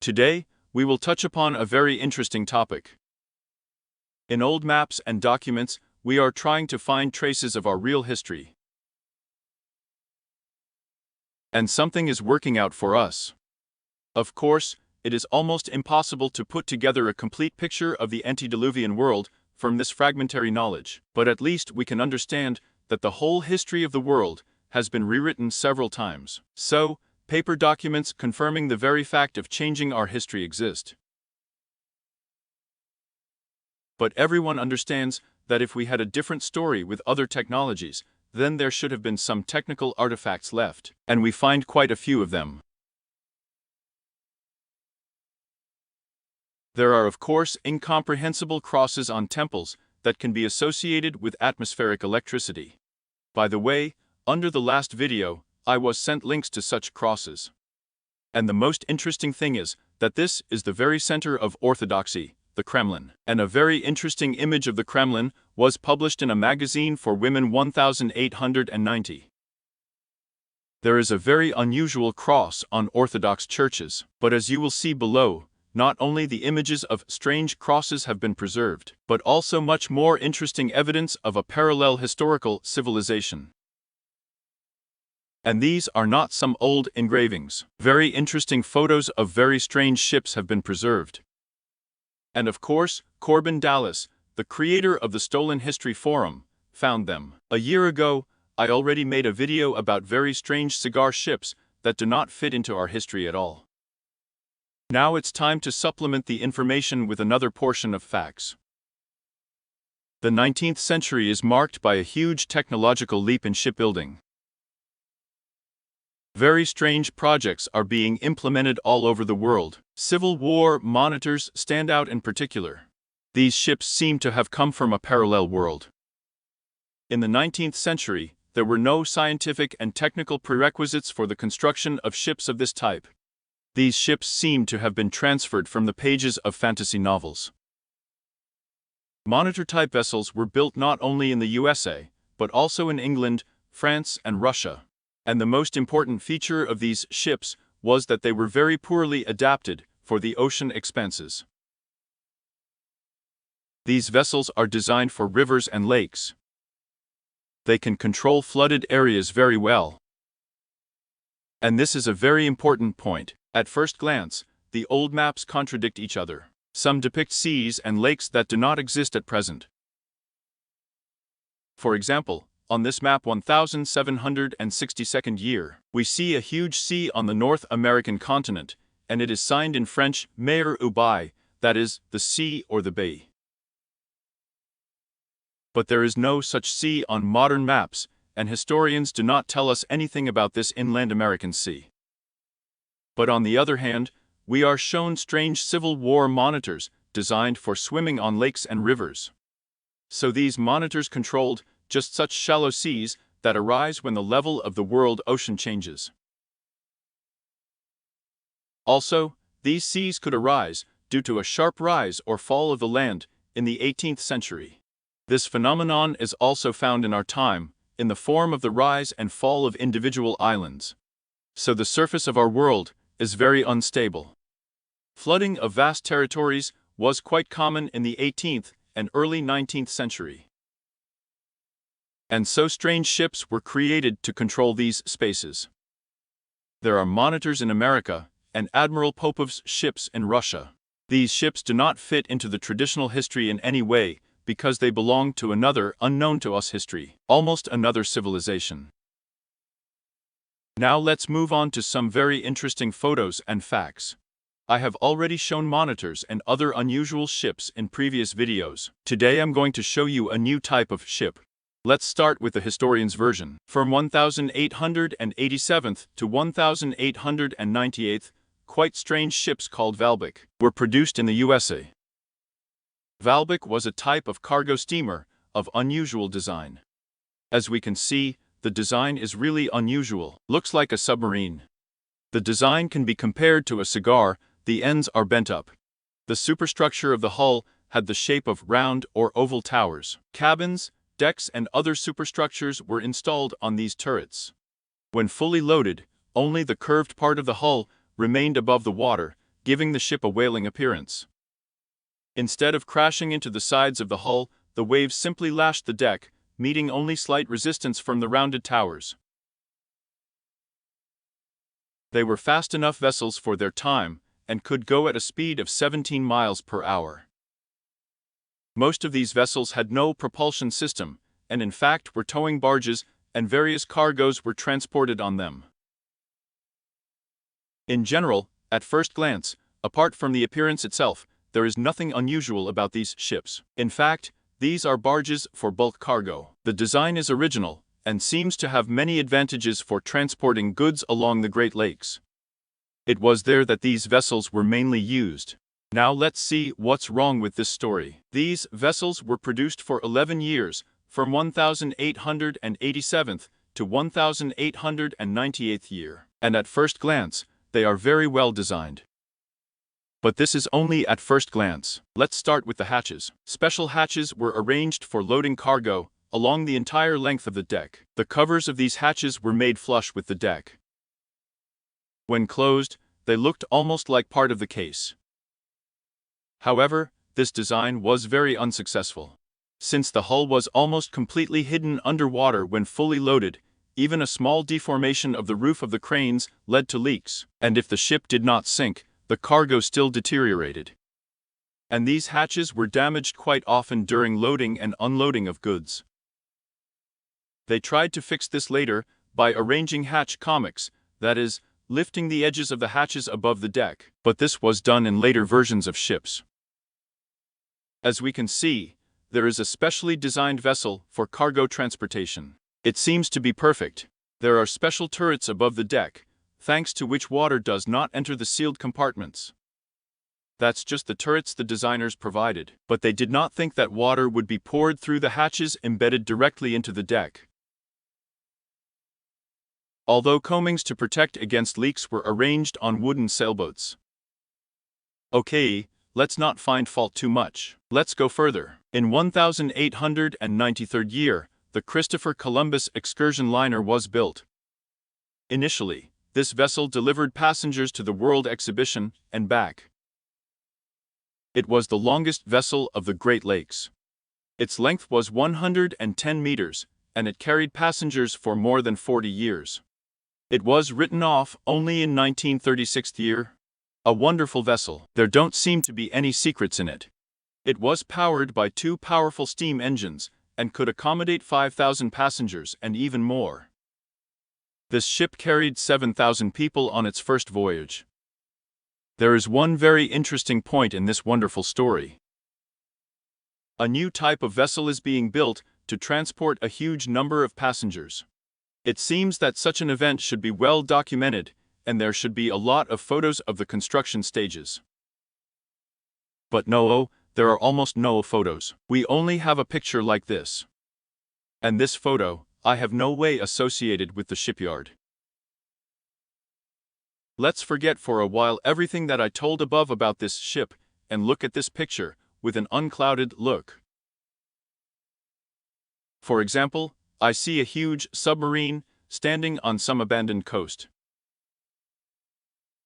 Today, we will touch upon a very interesting topic. In old maps and documents, we are trying to find traces of our real history. And something is working out for us. Of course, it is almost impossible to put together a complete picture of the antediluvian world from this fragmentary knowledge, but at least we can understand that the whole history of the world has been rewritten several times. So, paper documents confirming the very fact of changing our history exist. But everyone understands that if we had a different story with other technologies, then there should have been some technical artifacts left, and we find quite a few of them. There are of course incomprehensible crosses on temples that can be associated with atmospheric electricity. By the way, under the last video, I was sent links to such crosses. And the most interesting thing is that this is the very center of orthodoxy, the Kremlin. And a very interesting image of the Kremlin was published in a magazine for women 1890. There is a very unusual cross on Orthodox churches, but as you will see below, not only the images of strange crosses have been preserved, but also much more interesting evidence of a parallel historical civilization. And these are not some old engravings. Very interesting photos of very strange ships have been preserved. And of course, Corbin Dallas, the creator of the Stolen History Forum, found them. A year ago, I already made a video about very strange cigar ships that do not fit into our history at all. Now it's time to supplement the information with another portion of facts. The 19th century is marked by a huge technological leap in shipbuilding. Very strange projects are being implemented all over the world. Civil War monitors stand out in particular. These ships seem to have come from a parallel world. In the 19th century, there were no scientific and technical prerequisites for the construction of ships of this type. These ships seem to have been transferred from the pages of fantasy novels. Monitor-type vessels were built not only in the USA, but also in England, France, and Russia. And the most important feature of these ships was that they were very poorly adapted for the ocean expanses. These vessels are designed for rivers and lakes. They can control flooded areas very well. And this is a very important point. At first glance, the old maps contradict each other. Some depict seas and lakes that do not exist at present. For example, on this map 1762nd year, we see a huge sea on the North American continent, and it is signed in French mer ou baie, that is, the sea or the bay. But there is no such sea on modern maps, and historians do not tell us anything about this inland American sea. But on the other hand, we are shown strange Civil War monitors designed for swimming on lakes and rivers. So these monitors controlled just such shallow seas that arise when the level of the world ocean changes. Also, these seas could arise due to a sharp rise or fall of the land in the 18th century. This phenomenon is also found in our time, in the form of the rise and fall of individual islands. So the surface of our world is very unstable. Flooding of vast territories was quite common in the 18th and early 19th century. And so strange ships were created to control these spaces. There are monitors in America and Admiral Popov's ships in Russia. These ships do not fit into the traditional history in any way because they belong to another unknown to us history, almost another civilization. Now let's move on to some very interesting photos and facts. I have already shown monitors and other unusual ships in previous videos. Today I'm going to show you a new type of ship. Let's start with the historian's version. From 1887 to 1898, quite strange ships called Valbec were produced in the USA. Valbec was a type of cargo steamer of unusual design. As we can see, the design is really unusual, looks like a submarine. The design can be compared to a cigar, the ends are bent up. The superstructure of the hull had the shape of round or oval towers. Cabins, decks and other superstructures were installed on these turrets. When fully loaded, only the curved part of the hull remained above the water, giving the ship a whaling appearance. Instead of crashing into the sides of the hull, the waves simply lashed the deck, meeting only slight resistance from the rounded towers. They were fast enough vessels for their time, and could go at a speed of 17 miles per hour. Most of these vessels had no propulsion system, and in fact were towing barges, and various cargoes were transported on them. In general, at first glance, apart from the appearance itself, there is nothing unusual about these ships. In fact, these are barges for bulk cargo. The design is original, and seems to have many advantages for transporting goods along the Great Lakes. It was there that these vessels were mainly used. Now let's see what's wrong with this story. These vessels were produced for 11 years, from 1887th to 1898th year, and at first glance, they are very well designed. But this is only at first glance. Let's start with the hatches. Special hatches were arranged for loading cargo along the entire length of the deck. The covers of these hatches were made flush with the deck. When closed, they looked almost like part of the case. However, this design was very unsuccessful. Since the hull was almost completely hidden underwater when fully loaded, even a small deformation of the roof of the cranes led to leaks, and if the ship did not sink, the cargo still deteriorated. And these hatches were damaged quite often during loading and unloading of goods. They tried to fix this later by arranging hatch comics, that is, lifting the edges of the hatches above the deck, but this was done in later versions of ships. As we can see, there is a specially designed vessel for cargo transportation. It seems to be perfect. There are special turrets above the deck, thanks to which water does not enter the sealed compartments. That's just the turrets the designers provided, but they did not think that water would be poured through the hatches embedded directly into the deck. Although coamings to protect against leaks were arranged on wooden sailboats. Okay, let's not find fault too much. Let's go further. In 1893 year, the Christopher Columbus excursion liner was built. Initially, this vessel delivered passengers to the World Exhibition and back. It was the longest vessel of the Great Lakes. Its length was 110 meters, and it carried passengers for more than 40 years. It was written off only in 1936 year. A wonderful vessel. There don't seem to be any secrets in it. It was powered by 2 powerful steam engines, and could accommodate 5,000 passengers and even more. This ship carried 7,000 people on its first voyage. There is one very interesting point in this wonderful story. A new type of vessel is being built to transport a huge number of passengers. It seems that such an event should be well documented, and there should be a lot of photos of the construction stages. But no, there are almost no photos. We only have a picture like this. And this photo, I have no way associated with the shipyard. Let's forget for a while everything that I told above about this ship, and look at this picture with an unclouded look. For example, I see a huge submarine standing on some abandoned coast.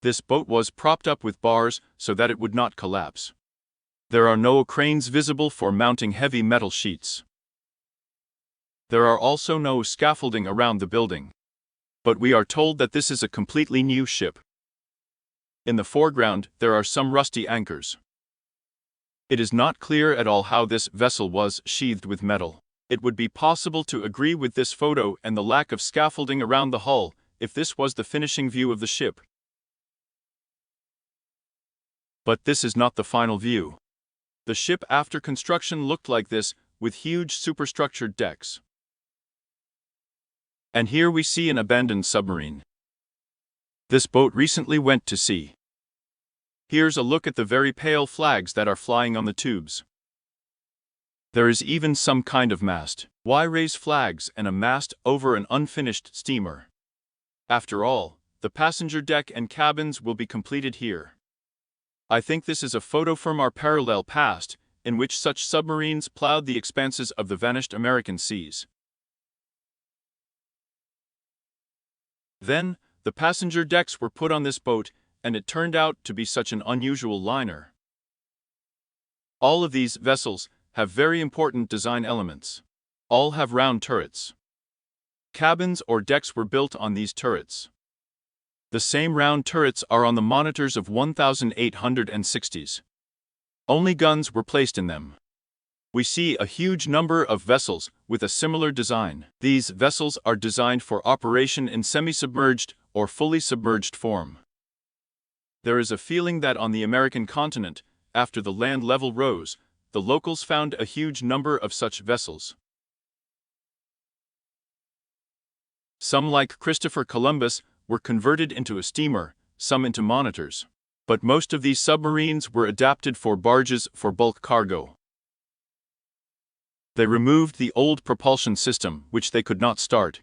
This boat was propped up with bars so that it would not collapse. There are no cranes visible for mounting heavy metal sheets. There are also no scaffolding around the building. But we are told that this is a completely new ship. In the foreground, there are some rusty anchors. It is not clear at all how this vessel was sheathed with metal. It would be possible to agree with this photo and the lack of scaffolding around the hull if this was the finishing view of the ship. But this is not the final view. The ship after construction looked like this, with huge superstructured decks. And here we see an abandoned submarine. This boat recently went to sea. Here's a look at the very pale flags that are flying on the tubes. There is even some kind of mast. Why raise flags and a mast over an unfinished steamer? After all, the passenger deck and cabins will be completed here. I think this is a photo from our parallel past, in which such submarines plowed the expanses of the vanished American seas. Then, the passenger decks were put on this boat, and it turned out to be such an unusual liner. All of these vessels have very important design elements. All have round turrets. Cabins or decks were built on these turrets. The same round turrets are on the monitors of 1860s. Only guns were placed in them. We see a huge number of vessels with a similar design. These vessels are designed for operation in semi-submerged or fully submerged form. There is a feeling that on the American continent, after the land level rose, the locals found a huge number of such vessels. Some, like Christopher Columbus, were converted into a steamer, some into monitors. But most of these submarines were adapted for barges for bulk cargo. They removed the old propulsion system, which they could not start.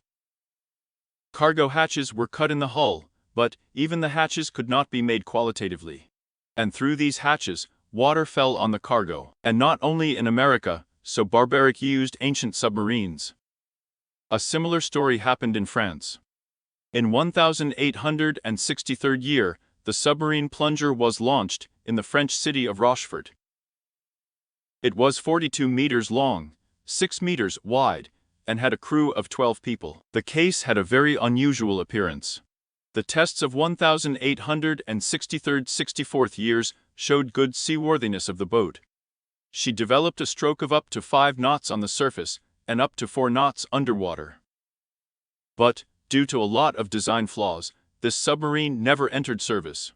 Cargo hatches were cut in the hull, but even the hatches could not be made qualitatively. And through these hatches, water fell on the cargo. And not only in America, so barbaric used ancient submarines. A similar story happened in France. In 1863 year, the submarine plunger was launched in the French city of Rochefort. It was 42 meters long, 6 meters wide, and had a crew of 12 people. The case had a very unusual appearance. The tests of 1863-64 years showed good seaworthiness of the boat. She developed a stroke of up to 5 knots on the surface and up to 4 knots underwater. But, due to a lot of design flaws, this submarine never entered service.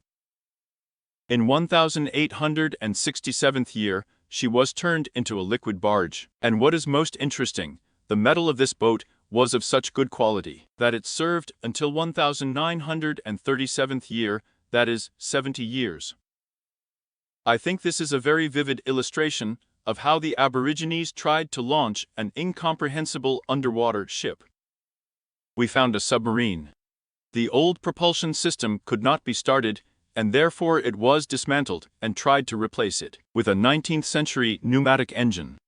In 1867 year, she was turned into a liquid barge. And what is most interesting, the metal of this boat was of such good quality that it served until 1937 year, that is, 70 years. I think this is a very vivid illustration of how the Aborigines tried to launch an incomprehensible underwater ship. We found a submarine. The old propulsion system could not be started, and therefore it was dismantled and tried to replace it with a 19th century pneumatic engine.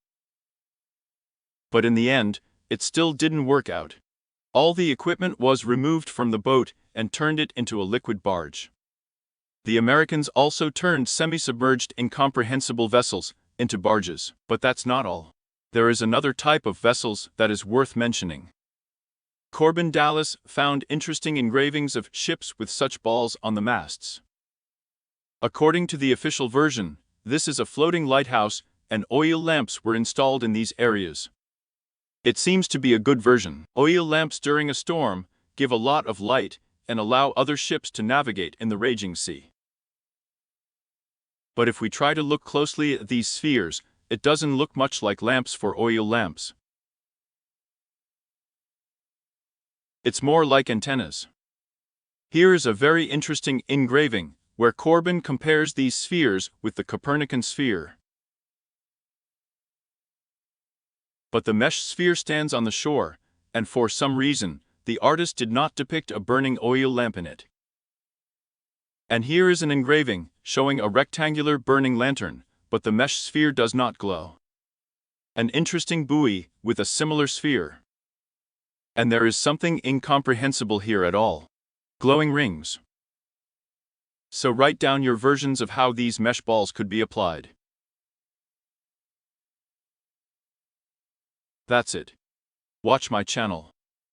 But in the end, it still didn't work out. All the equipment was removed from the boat and turned it into a liquid barge. The Americans also turned semi-submerged incomprehensible vessels into barges. But that's not all. There is another type of vessels that is worth mentioning. Corbin Dallas found interesting engravings of ships with such balls on the masts. According to the official version, this is a floating lighthouse, and oil lamps were installed in these areas. It seems to be a good version. Oil lamps during a storm give a lot of light and allow other ships to navigate in the raging sea. But if we try to look closely at these spheres, it doesn't look much like lamps for oil lamps. It's more like antennas. Here is a very interesting engraving, where Corbin compares these spheres with the Copernican sphere. But the mesh sphere stands on the shore, and for some reason, the artist did not depict a burning oil lamp in it. And here is an engraving, showing a rectangular burning lantern, but the mesh sphere does not glow. An interesting buoy, with a similar sphere. And there is something incomprehensible here at all. Glowing rings. So write down your versions of how these mesh balls could be applied. That's it. Watch my channel.